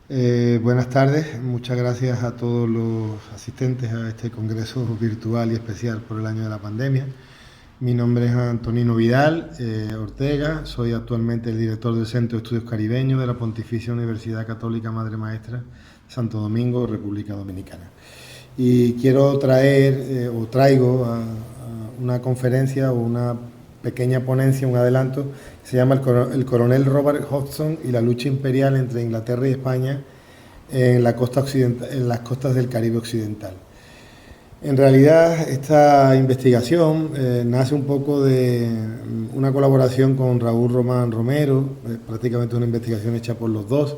Buenas tardes, muchas gracias a todos los asistentes a este congreso virtual y especial por el año de la pandemia. Mi nombre es Antonino Vidal Ortega, soy actualmente el director del Centro de Estudios Caribeños de la Pontificia Universidad Católica Madre Maestra de Santo Domingo, República Dominicana. Y quiero traigo a una conferencia o una pequeña ponencia, un adelanto, que se llama el coronel Robert Hodgson y la lucha imperial entre Inglaterra y España en la costa occidental, en las costas del Caribe occidental. En realidad, esta investigación nace un poco de una colaboración con Raúl Román Romero, prácticamente una investigación hecha por los dos,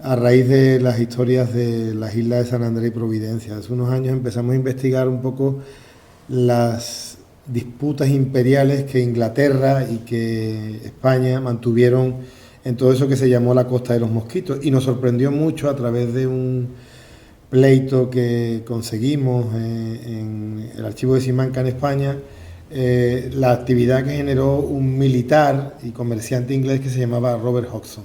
a raíz de las historias de las islas de San Andrés y Providencia. Hace unos años empezamos a investigar un poco las disputas imperiales que Inglaterra y que España mantuvieron en todo eso que se llamó la Costa de los Mosquitos, y nos sorprendió mucho a través de un pleito que conseguimos en el archivo de Simancas en España, la actividad que generó un militar y comerciante inglés que se llamaba Robert Hodgson,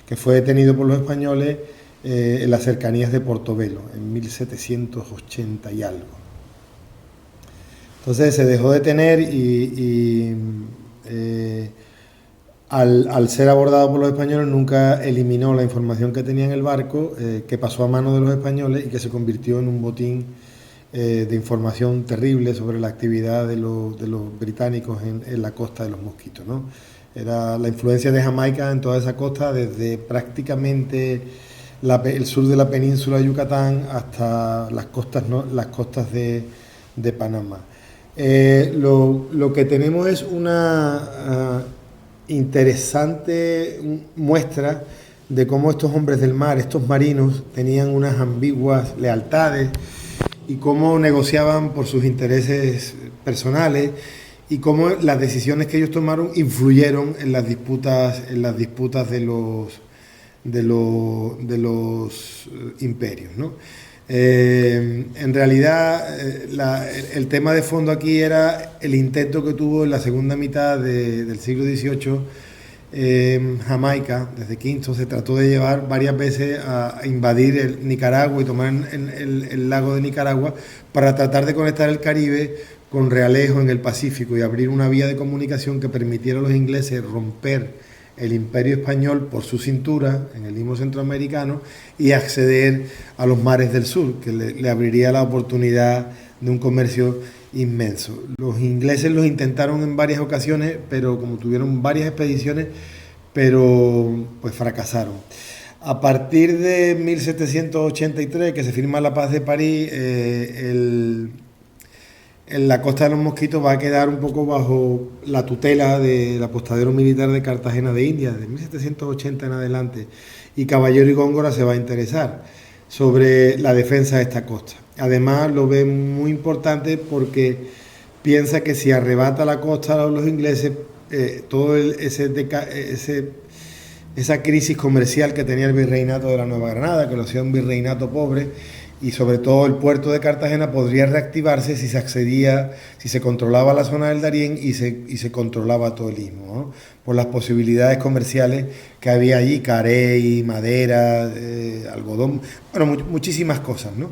que fue detenido por los españoles en las cercanías de Portobelo en 1780 y algo. Entonces se dejó detener al ser abordado por los españoles nunca eliminó la información que tenía en el barco, que pasó a manos de los españoles y que se convirtió en un botín de información terrible sobre la actividad de los británicos en la costa de los Mosquitos, ¿no? Era la influencia de Jamaica en toda esa costa, desde prácticamente el sur de la península de Yucatán hasta las costas de Panamá. Lo que tenemos es una interesante muestra de cómo estos hombres del mar, estos marinos, tenían unas ambiguas lealtades y cómo negociaban por sus intereses personales y cómo las decisiones que ellos tomaron influyeron en las disputas de los imperios, ¿no? En realidad, el tema de fondo aquí era el intento que tuvo en la segunda mitad del siglo XVIII Jamaica. Desde Kingston se trató de llevar varias veces a invadir el Nicaragua y tomar el lago de Nicaragua para tratar de conectar el Caribe con Realejo en el Pacífico y abrir una vía de comunicación que permitiera a los ingleses romper el imperio español por su cintura en el istmo centroamericano y acceder a los mares del sur, que le abriría la oportunidad de un comercio inmenso. Los ingleses los intentaron en varias ocasiones, pero como tuvieron varias expediciones, pero pues fracasaron. A partir de 1783, que se firma la Paz de París, en la Costa de los Mosquitos va a quedar un poco bajo la tutela del apostadero militar de Cartagena de Indias, de 1780 en adelante, y Caballero y Góngora se va a interesar sobre la defensa de esta costa. Además lo ve muy importante porque piensa que si arrebata la costa a los ingleses, esa crisis comercial que tenía el virreinato de la Nueva Granada, que lo hacía un virreinato pobre, y sobre todo el puerto de Cartagena podría reactivarse si se controlaba la zona del Darién y se controlaba todo el istmo, ¿no? Por las posibilidades comerciales que había allí, carey, madera, algodón, bueno, muchísimas cosas, ¿no?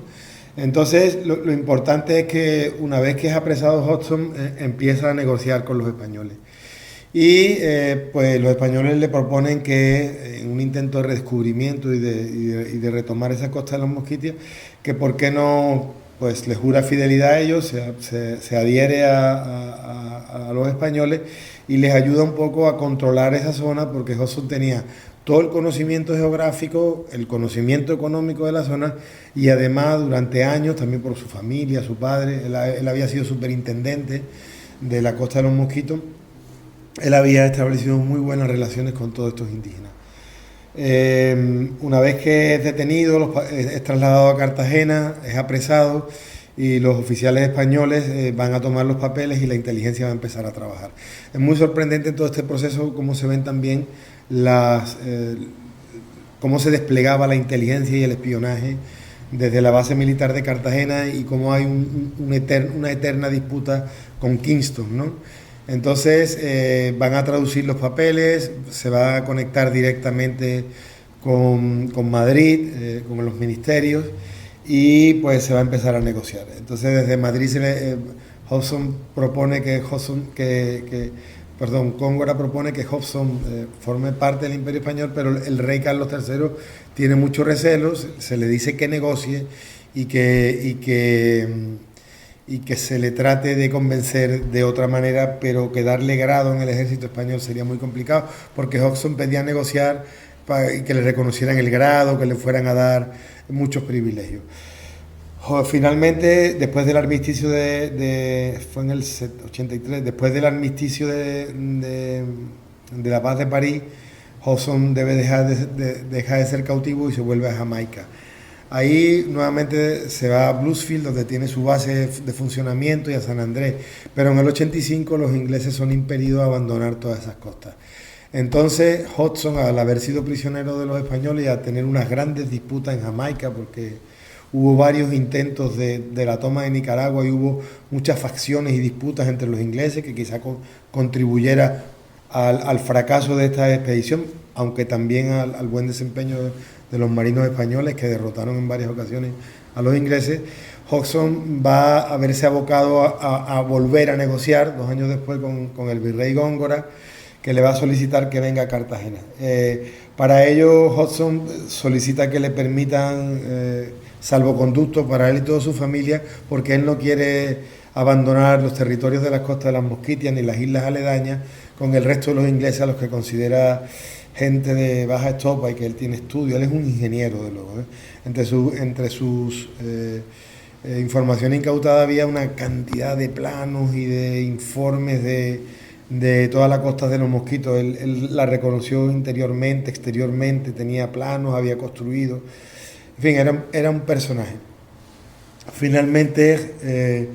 Entonces lo importante es que una vez que es apresado Hodgson, empieza a negociar con los españoles. Y pues los españoles le proponen que en un intento de redescubrimiento y de retomar esa costa de los Mosquitos, que por qué no pues le jura fidelidad a ellos, se adhiere a los españoles y les ayuda un poco a controlar esa zona, porque Hodgson tenía todo el conocimiento geográfico, el conocimiento económico de la zona, y además durante años, también por su familia, su padre, él había sido superintendente de la costa de los Mosquitos. Él había establecido muy buenas relaciones con todos estos indígenas. Una vez que es detenido, es trasladado a Cartagena, es apresado y los oficiales españoles van a tomar los papeles y la inteligencia va a empezar a trabajar. Es muy sorprendente en todo este proceso cómo se ven también cómo se desplegaba la inteligencia y el espionaje desde la base militar de Cartagena y cómo hay una eterna disputa con Kingston, ¿no? Entonces van a traducir los papeles, se va a conectar directamente con Madrid, con los ministerios, y pues se va a empezar a negociar. Entonces desde Madrid Hobson propone Góngora propone que Hobson forme parte del Imperio Español, pero el rey Carlos III tiene muchos recelos, se le dice que negocie y que se le trate de convencer de otra manera, pero que darle grado en el ejército español sería muy complicado, porque Hobson pedía negociar y que le reconocieran el grado, que le fueran a dar muchos privilegios. Finalmente, después del armisticio fue en el 83, después del armisticio de la paz de París, Hobson debe dejar de ser cautivo y se vuelve a Jamaica. Ahí nuevamente se va a Bluesfield, donde tiene su base de funcionamiento, y a San Andrés, pero en el 85 los ingleses son impedidos a abandonar todas esas costas. Entonces Hobson, al haber sido prisionero de los españoles y a tener unas grandes disputas en Jamaica, porque hubo varios intentos de la toma de Nicaragua y hubo muchas facciones y disputas entre los ingleses que quizá contribuyera al fracaso de esta expedición, aunque también al buen desempeño de los marinos españoles, que derrotaron en varias ocasiones a los ingleses. Hobson va a verse abocado a volver a negociar 2 años después con el virrey Góngora, que le va a solicitar que venga a Cartagena. Para ello, Hobson solicita que le permitan salvoconducto para él y toda su familia, porque él no quiere abandonar los territorios de las costas de las Mosquitias ni las islas aledañas con el resto de los ingleses, a los que considera gente de baja estopa y que él tiene estudio. Él es un ingeniero, de luego. Entre sus informaciones incautadas había una cantidad de planos y de informes de toda la costa de los Mosquitos. Él la reconoció interiormente, exteriormente, tenía planos, había construido. En fin, era un personaje. Finalmente,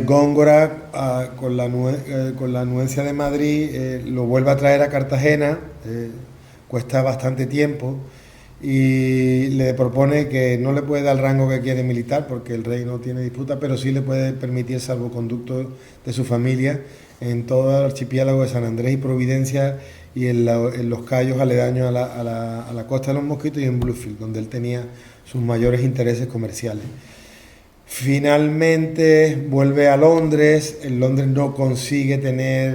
Góngora, con la anuencia de Madrid, lo vuelve a traer a Cartagena, cuesta bastante tiempo, y le propone que no le puede dar el rango que quiere militar, porque el rey no tiene disputa, pero sí le puede permitir salvoconducto de su familia en todo el archipiélago de San Andrés y Providencia, y en los cayos aledaños a la costa de los Mosquitos, y en Bluefield, donde él tenía sus mayores intereses comerciales. Finalmente vuelve a Londres. En Londres no consigue tener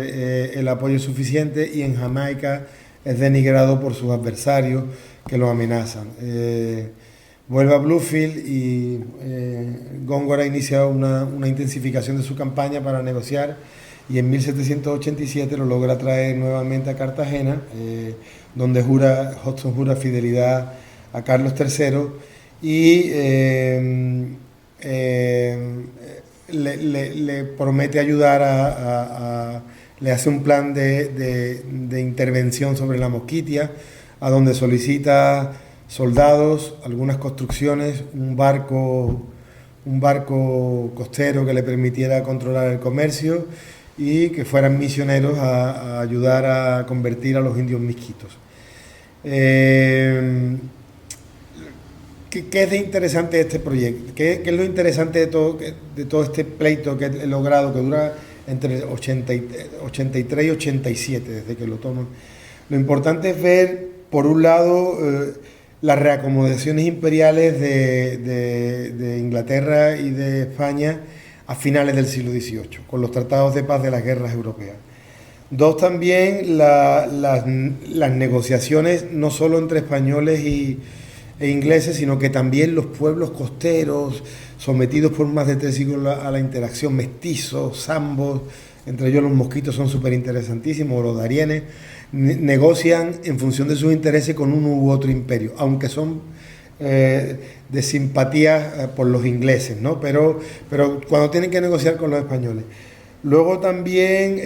el apoyo suficiente, y en Jamaica es denigrado por sus adversarios, que lo amenazan. Vuelve a Bluefield y Góngora inicia una intensificación de su campaña para negociar, y en 1787 lo logra traer nuevamente a Cartagena, donde Hobson jura fidelidad a Carlos III y le promete ayudar le hace un plan de intervención sobre la Mosquitia, a donde solicita soldados, algunas construcciones, un barco costero que le permitiera controlar el comercio, y que fueran misioneros a ayudar a convertir a los indios misquitos. ¿Qué es de interesante de este proyecto? ¿Qué es lo interesante de todo este pleito que he logrado, que dura entre 83 y 87, desde que lo toman? Lo importante es ver, por un lado, las reacomodaciones imperiales de Inglaterra y de España a finales del siglo XVIII, con los tratados de paz de las guerras europeas. 2, también las negociaciones, no solo entre españoles e ingleses, sino que también los pueblos costeros, sometidos por más de 3 siglos a la interacción, mestizos, zambos, entre ellos los mosquitos son súper interesantísimos, los darienes, negocian en función de sus intereses con uno u otro imperio, aunque son de simpatía por los ingleses, ¿no? Pero cuando tienen que negociar con los españoles. Luego también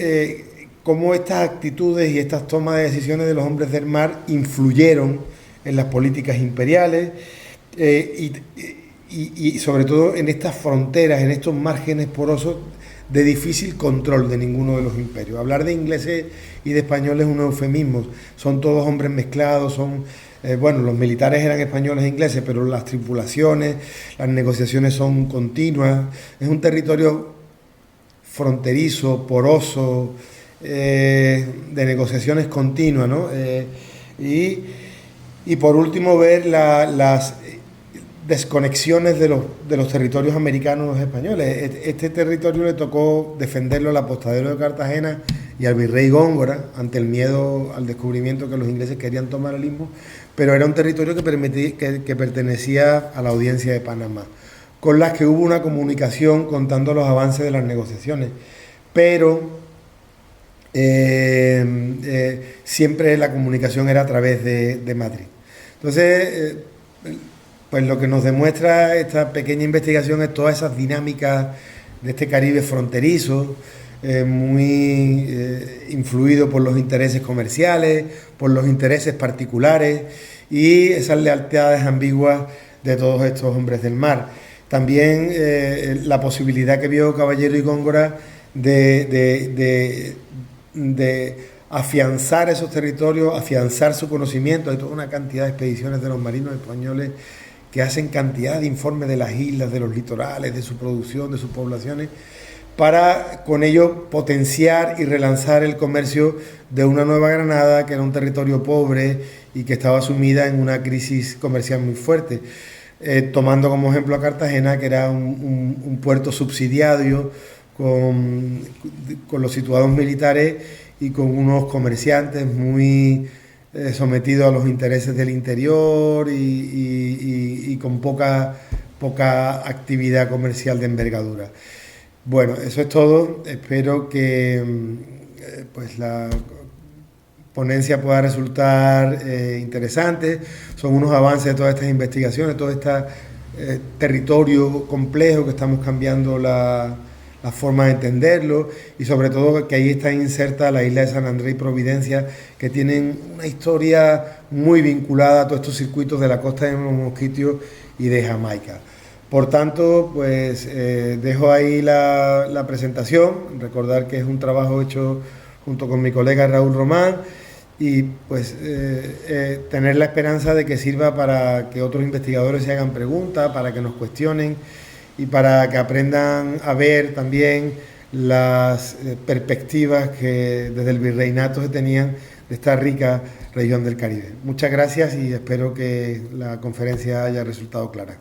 cómo estas actitudes y estas tomas de decisiones de los hombres del mar influyeron en las políticas imperiales, y sobre todo en estas fronteras, en estos márgenes porosos de difícil control de ninguno de los imperios. Hablar de ingleses y de españoles es un eufemismo, son todos hombres mezclados, los militares eran españoles e ingleses, pero las tripulaciones, las negociaciones son continuas, es un territorio fronterizo, poroso, de negociaciones continuas, ¿no? Y por último ver las desconexiones de los territorios americanos y los españoles. Este territorio le tocó defenderlo al apostadero de Cartagena y al virrey Góngora ante el miedo al descubrimiento que los ingleses querían tomar el istmo, pero era un territorio que pertenecía a la Audiencia de Panamá, con las que hubo una comunicación contando los avances de las negociaciones, pero siempre la comunicación era a través de Madrid. Entonces, pues lo que nos demuestra esta pequeña investigación es todas esas dinámicas de este Caribe fronterizo, muy influido por los intereses comerciales, por los intereses particulares y esas lealtades ambiguas de todos estos hombres del mar. También la posibilidad que vio Caballero y Góngora de afianzar esos territorios, afianzar su conocimiento. Hay toda una cantidad de expediciones de los marinos españoles que hacen cantidad de informes de las islas, de los litorales, de su producción, de sus poblaciones, para con ello potenciar y relanzar el comercio de una Nueva Granada que era un territorio pobre y que estaba sumida en una crisis comercial muy fuerte, tomando como ejemplo a Cartagena, que era un puerto subsidiario con los situados militares y con unos comerciantes muy sometidos a los intereses del interior y con poca actividad comercial de envergadura. Bueno, eso es todo. Espero que pues la ponencia pueda resultar interesante. Son unos avances de todas estas investigaciones, todo este territorio complejo que estamos cambiando la forma de entenderlo, y sobre todo que ahí está inserta la isla de San Andrés y Providencia, que tienen una historia muy vinculada a todos estos circuitos de la costa de los Mosquitos y de Jamaica. Por tanto, pues dejo ahí la presentación, recordar que es un trabajo hecho junto con mi colega Raúl Román, y pues tener la esperanza de que sirva para que otros investigadores se hagan preguntas, para que nos cuestionen y para que aprendan a ver también las perspectivas que desde el virreinato se tenían de esta rica región del Caribe. Muchas gracias y espero que la conferencia haya resultado clara.